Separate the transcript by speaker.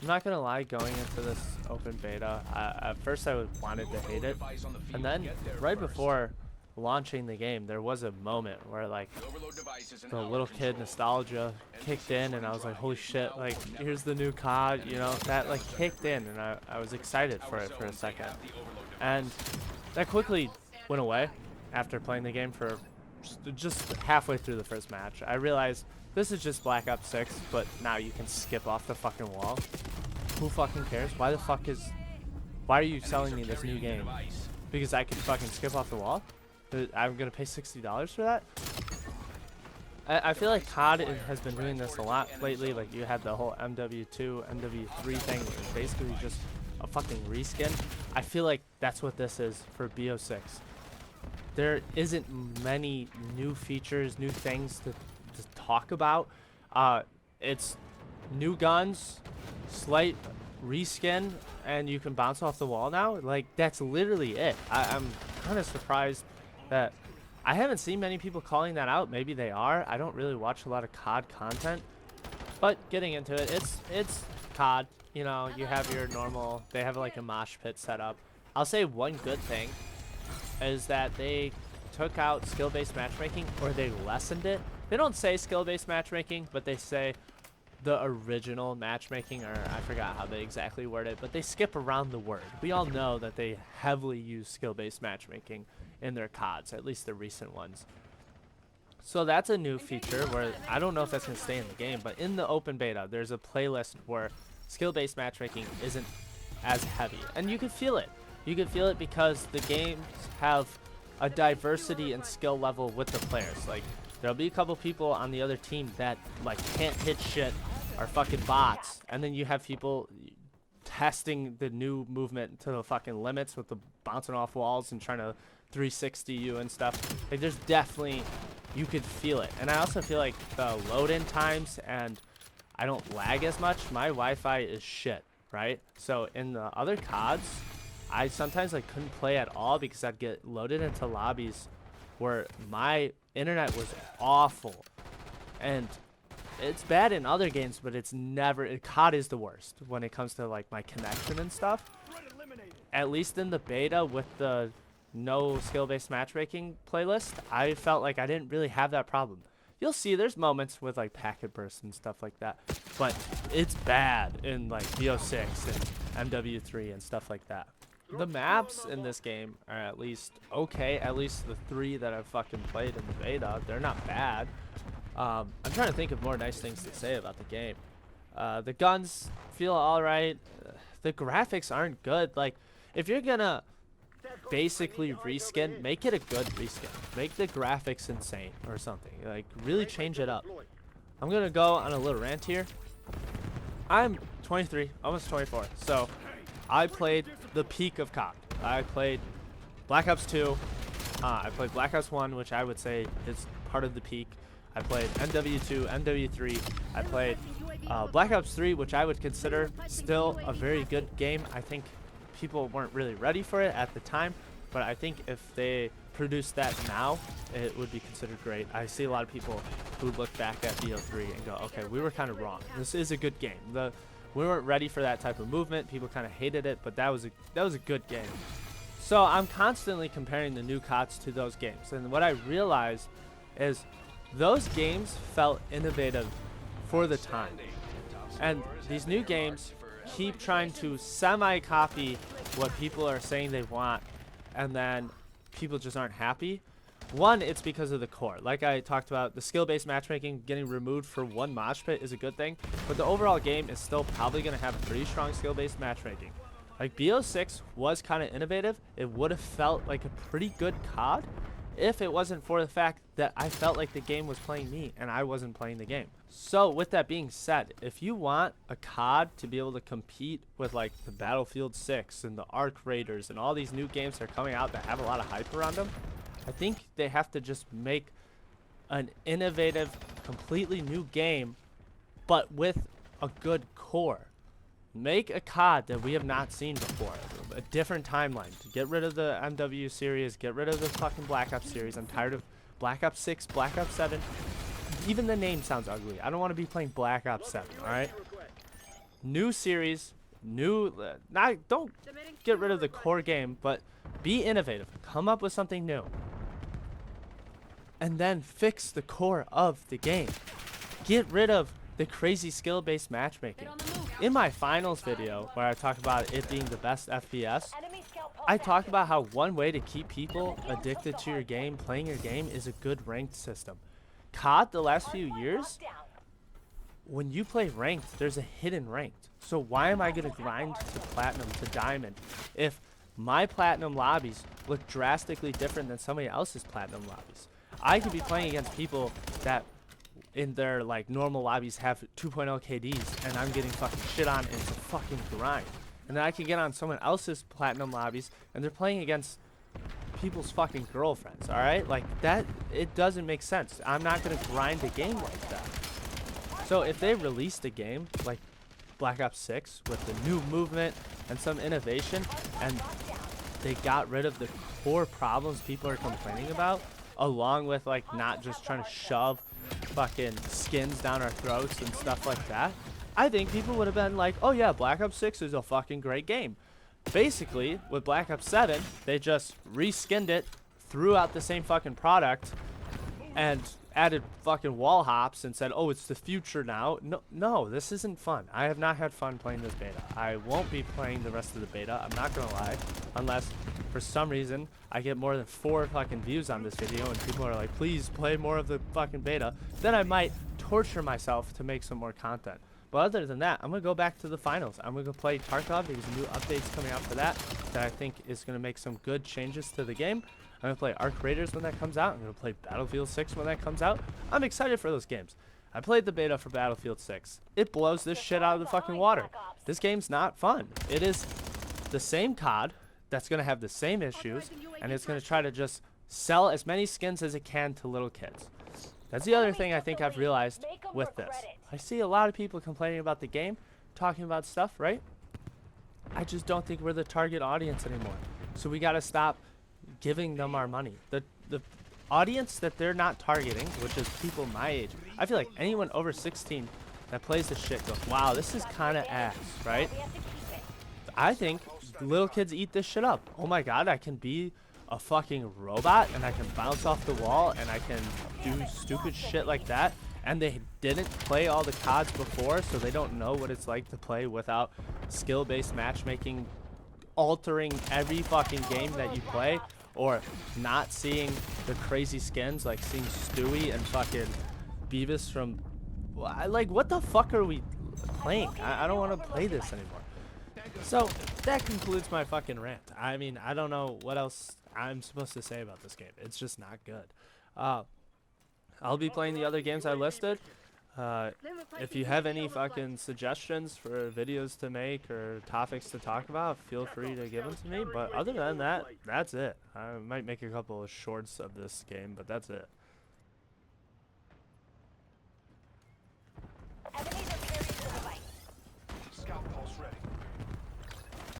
Speaker 1: I'm not gonna lie, going into this open beta, at first I wanted to hate it, and then right before launching the game, there was a moment where like the little kid nostalgia kicked in, and I was like, holy shit, like here's the new COD, you know, that like kicked in, and I was excited for it for a second, and that quickly went away after playing the game for just halfway through the first match. I realized this is just Black Ops 6, but now you can skip off the fucking wall. Who fucking cares? Why are you selling me this new game? Because I can fucking skip off the wall? I'm gonna pay $60 for that? I feel like COD has been doing this a lot lately. Like you had the whole MW2, MW3 thing, which is basically just a fucking reskin. I feel like that's what this is for BO6. There isn't many new features, new things to talk about. It's new guns, slight reskin, and you can bounce off the wall now. Like that's literally it. I'm kind of surprised that I haven't seen many people calling that out. Maybe they are. I don't really watch a lot of COD content, but getting into it, it's COD. You know, you have your normal. They have like a mosh pit set up. I'll say one good thing is that they took out skill-based matchmaking, or they lessened it. They don't say skill-based matchmaking, but they say the original matchmaking, or I forgot how they exactly word it, but they skip around the word. We all know that they heavily use skill-based matchmaking in their CODs, at least the recent ones. So that's a new feature where I don't know if that's going to stay in the game, but in the open beta, there's a playlist where skill-based matchmaking isn't as heavy, and you can feel it. You can feel it because the games have a diversity and skill level with the players. Like, there'll be a couple people on the other team that like can't hit shit, are fucking bots, and then you have people testing the new movement to the fucking limits with the bouncing off walls and trying to 360 you and stuff. Like, there's definitely, you could feel it. And I also feel like the load-in times, and I don't lag as much. My Wi-Fi is shit, right? So in the other CODs, I sometimes like couldn't play at all because I'd get loaded into lobbies where my internet was awful. And it's bad in other games, but it's never, COD is the worst when it comes to like my connection and stuff. At least in the beta with the no skill-based matchmaking playlist, I felt like I didn't really have that problem. You'll see there's moments with like packet bursts and stuff like that, but it's bad in like BO6 and MW3 and stuff like that. The maps in this game are at least okay. At least the 3 that I've fucking played in the beta, they're not bad. I'm trying to think of more nice things to say about the game. The guns feel alright. The graphics aren't good. Like, if you're gonna basically reskin, make it a good reskin. Make the graphics insane or something. Like, really change it up. I'm gonna go on a little rant here. I'm 23, almost 24, so I played the peak of COD. I played Black Ops 2. I played Black Ops 1, which I would say is part of the peak. I played MW2, MW3. I played Black Ops 3, which I would consider still a very good game. I think people weren't really ready for it at the time, but I think if they produced that now, it would be considered great. I see a lot of people who look back at BO3 and go, okay, we were kind of wrong. This is a good game. We weren't ready for that type of movement. People kind of hated it, but that was a good game. So I'm constantly comparing the new CODs to those games, and what I realized is those games felt innovative for the time, and these new games keep trying to semi-copy what people are saying they want, and then people just aren't happy. One, it's because of the core. Like I talked about, the skill-based matchmaking getting removed for one mosh pit is a good thing, but the overall game is still probably going to have pretty strong skill-based matchmaking. Like, BO6 was kind of innovative. It would have felt like a pretty good COD if it wasn't for the fact that I felt like the game was playing me and I wasn't playing the game. So with that being said, if you want a COD to be able to compete with like the Battlefield 6 and the Arc Raiders and all these new games that are coming out that have a lot of hype around them, I think they have to just make an innovative, completely new game, but with a good core. Make a COD that we have not seen before. A different timeline. Get rid of the MW series. Get rid of the fucking Black Ops series. I'm tired of Black Ops 6, Black Ops 7. Even the name sounds ugly. I don't want to be playing Black Ops 7, alright? new series, don't get rid of the core game, but be innovative. Come up with something new. And then fix the core of the game. Get rid of the crazy skill-based matchmaking. In my finals video, where I talk about it being the best FPS, I talk about how one way to keep people addicted to your game, playing your game, is a good ranked system. COD, the last few years, when you play ranked, there's a hidden ranked. So why am I going to grind to platinum, to diamond, if my platinum lobbies look drastically different than somebody else's platinum lobbies? I could be playing against people that in their like normal lobbies have 2.0 KDs, and I'm getting fucking shit on, and it's a fucking grind. And then I can get on someone else's platinum lobbies, and they're playing against people's fucking girlfriends, alright? Like, that, it doesn't make sense. I'm not gonna grind a game like that. So if they released a game like Black Ops 6 with the new movement and some innovation, and they got rid of the core problems people are complaining about, along with like not just trying to shove fucking skins down our throats and stuff like that, I think people would have been like, oh yeah, Black Ops 6 is a fucking great game. Basically, with Black Ops 7, they just reskinned it, threw out the same fucking product, and added fucking wall hops and said, oh, it's the future now. No, this isn't fun. I have not had fun playing this beta. I won't be playing the rest of the beta, I'm not gonna lie, unless for some reason I get more than 4 fucking views on this video and people are like, please play more of the fucking beta. Then I might torture myself to make some more content. But other than that, I'm gonna go back to the finals. I'm gonna go play Tarkov. There's new updates coming out for that I think is gonna make some good changes to the game. I'm gonna play Arc Raiders when that comes out. I'm gonna play Battlefield 6 when that comes out. I'm excited for those games. I played the beta for Battlefield 6. It blows this shit out of the fucking water. This game's not fun. It is the same COD that's gonna have the same issues, and it's gonna try to just sell as many skins as it can to little kids. That's the other thing I think I've realized with this. I see a lot of people complaining about the game, talking about stuff, right? I just don't think we're the target audience anymore. So we gotta stop giving them our money. The audience that they're not targeting, which is people my age, I feel like anyone over 16 that plays this shit goes, wow, this is kind of ass, right? I think little kids eat this shit up. Oh my god, I can be a fucking robot and I can bounce off the wall and I can do stupid shit like that, and they didn't play all the CODs before, so they don't know what it's like to play without skill-based matchmaking, altering every fucking game that you play, or not seeing the crazy skins, like seeing Stewie and fucking Beavis from, like, what the fuck are we playing? I don't want to play this anymore. So that concludes my fucking rant. I mean, I don't know what else I'm supposed to say about this game. It's just not good. I'll be playing the other games I listed. If you have any fucking suggestions for videos to make or topics to talk about, feel free to give them to me. But other than that, that's it. I might make a couple of shorts of this game, but that's it.